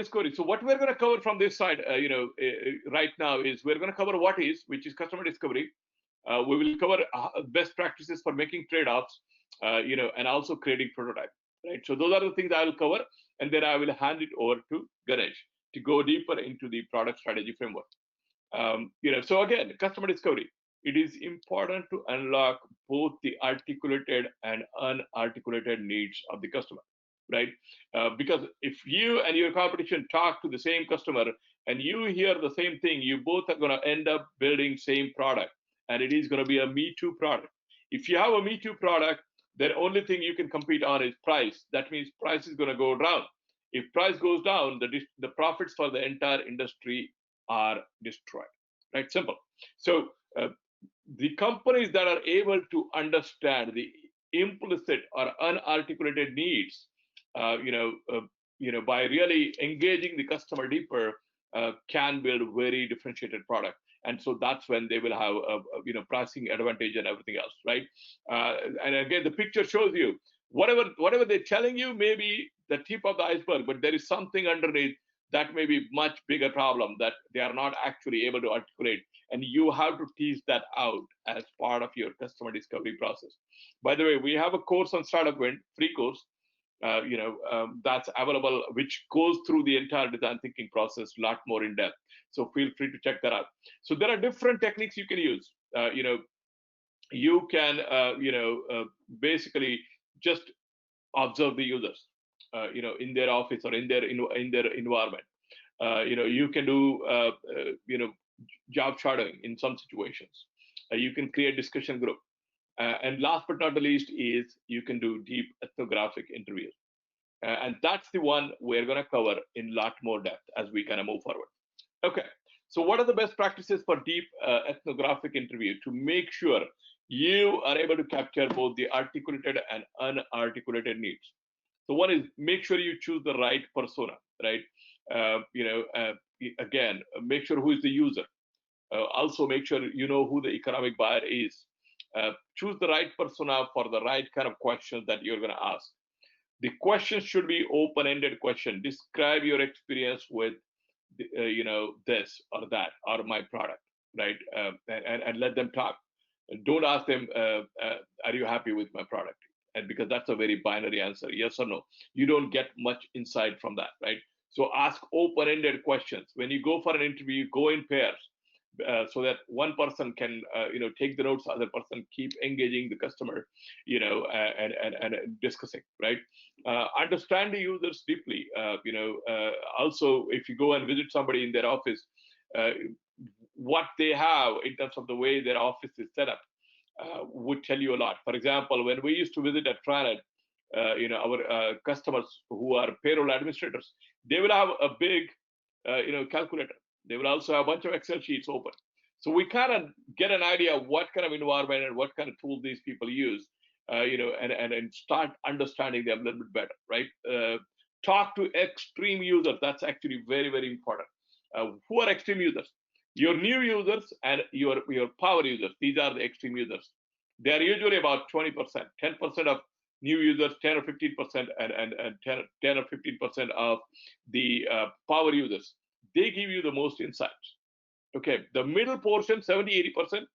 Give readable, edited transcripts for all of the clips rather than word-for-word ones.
discovery. So what we're going to cover from this side, right now is we're going to cover what is, which is customer discovery. We will cover best practices for making trade-offs, and also creating prototype. Right. So those are the things I will cover, and then I will hand it over to Ganesh to go deeper into the product strategy framework. So again, customer discovery. It is important to unlock both the articulated and unarticulated needs of the customer, right? Because if you and your competition talk to the same customer and you hear the same thing, you both are going to end up building same product, and it is going to be a Me Too product. If you have a Me Too product, the only thing you can compete on is price. That means price is going to go down. If price goes down, the profits for the entire industry are destroyed. Right? Simple. So the companies that are able to understand the implicit or unarticulated needs, by really engaging the customer deeper, can build very differentiated product. And so that's when they will have pricing advantage and everything else, right? And again, the picture shows you whatever they're telling you may be the tip of the iceberg, but there is something underneath that may be much bigger problem that they are not actually able to articulate, and you have to tease that out as part of your customer discovery process. By the way, we have a course on StartupWind, free course, that's available, which goes through the entire design thinking process a lot more in depth. So feel free to check that out. So there are different techniques you can use. You can basically just observe the users, in their office or in their environment. You can do job shadowing in some situations. You can create discussion group. And last but not the least is you can do deep ethnographic interviews. And that's the one we're going to cover in a lot more depth as we kind of move forward. Okay, so what are the best practices for deep ethnographic interview to make sure you are able to capture both the articulated and unarticulated needs? So one is make sure you choose the right persona, right? Again, make sure who is the user. Also make sure you know who the economic buyer is. Choose the right persona for the right kind of questions that you're going to ask. The questions should be open-ended question. Describe your experience with, this or that or my product, right? And let them talk. Don't ask them, are you happy with my product? And because that's a very binary answer, yes or no. You don't get much insight from that, right? So ask open-ended questions. When you go for an interview, go in pairs. So that one person can take the notes, other person keep engaging the customer, and discussing, right? Understand the users deeply. Also, if you go and visit somebody in their office, what they have in terms of the way their office is set up would tell you a lot. For example, when we used to visit at Tranet, our customers who are payroll administrators, they will have a big calculator. They will also have a bunch of Excel sheets open. So we kind of get an idea of what kind of environment and what kind of tools these people use, and start understanding them a little bit better, right? Talk to extreme users. That's actually very, very important. Who are extreme users? Your new users and your power users. These are the extreme users. They are usually about 20%, 10% of new users, 10 or 15%, and 10 or 15% of the power users. They give you the most insights. Okay, the middle portion, 70-80%,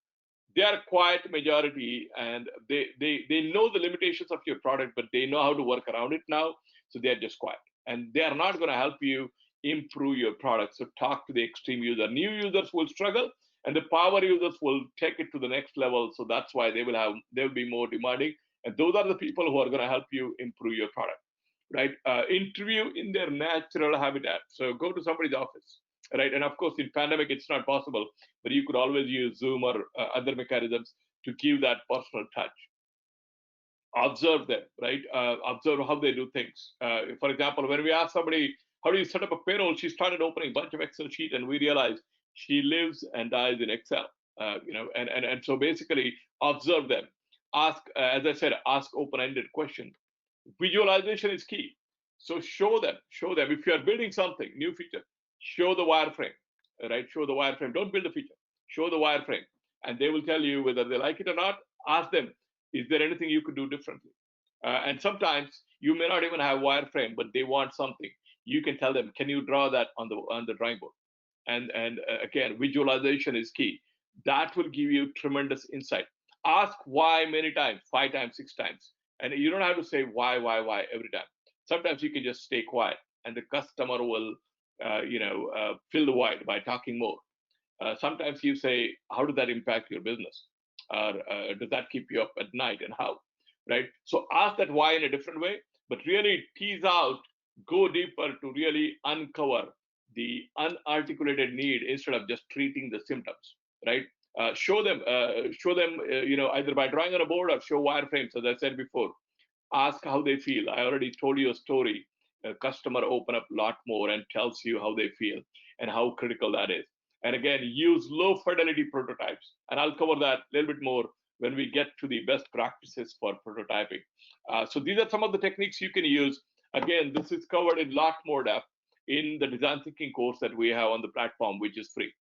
they are quiet majority, and they know the limitations of your product, but they know how to work around it now, so they're just quiet. And they are not going to help you improve your product. So talk to the extreme user. New users will struggle, and the power users will take it to the next level. So that's why they will be more demanding. And those are the people who are going to help you improve your product. Right? Interview in their natural habitat. So go to somebody's office, right? And of course, in pandemic, it's not possible, but you could always use Zoom or other mechanisms to give that personal touch. Observe them, right? Observe how they do things. For example, when we asked somebody, how do you set up a payroll? She started opening a bunch of Excel sheets, and we realized she lives and dies in Excel. And so basically observe them. Ask, as I said, ask open-ended questions. Visualization is key. So show them. If you are building something, new feature, show the wireframe, right? Show the wireframe. Don't build a feature. Show the wireframe. And they will tell you whether they like it or not. Ask them, is there anything you could do differently? And sometimes you may not even have wireframe, but they want something. you can tell them, can you draw that on the drawing board? And again, visualization is key. That will give you tremendous insight. Ask why many times, 5 times, 6 times, and you don't have to say why every time. Sometimes you can just stay quiet, and the customer will, fill the void by talking more. Sometimes you say, how does that impact your business? Or does that keep you up at night, and how? Right? So ask that why in a different way, but really tease out, go deeper to really uncover the unarticulated need instead of just treating the symptoms. Right? Show them, either by drawing on a board or show wireframes, as I said before. Ask how they feel. I already told you a story. A customer open up a lot more and tells you how they feel and how critical that is. And again, use low fidelity prototypes. And I'll cover that a little bit more when we get to the best practices for prototyping. So these are some of the techniques you can use. Again, this is covered in a lot more depth in the design thinking course that we have on the platform, which is free.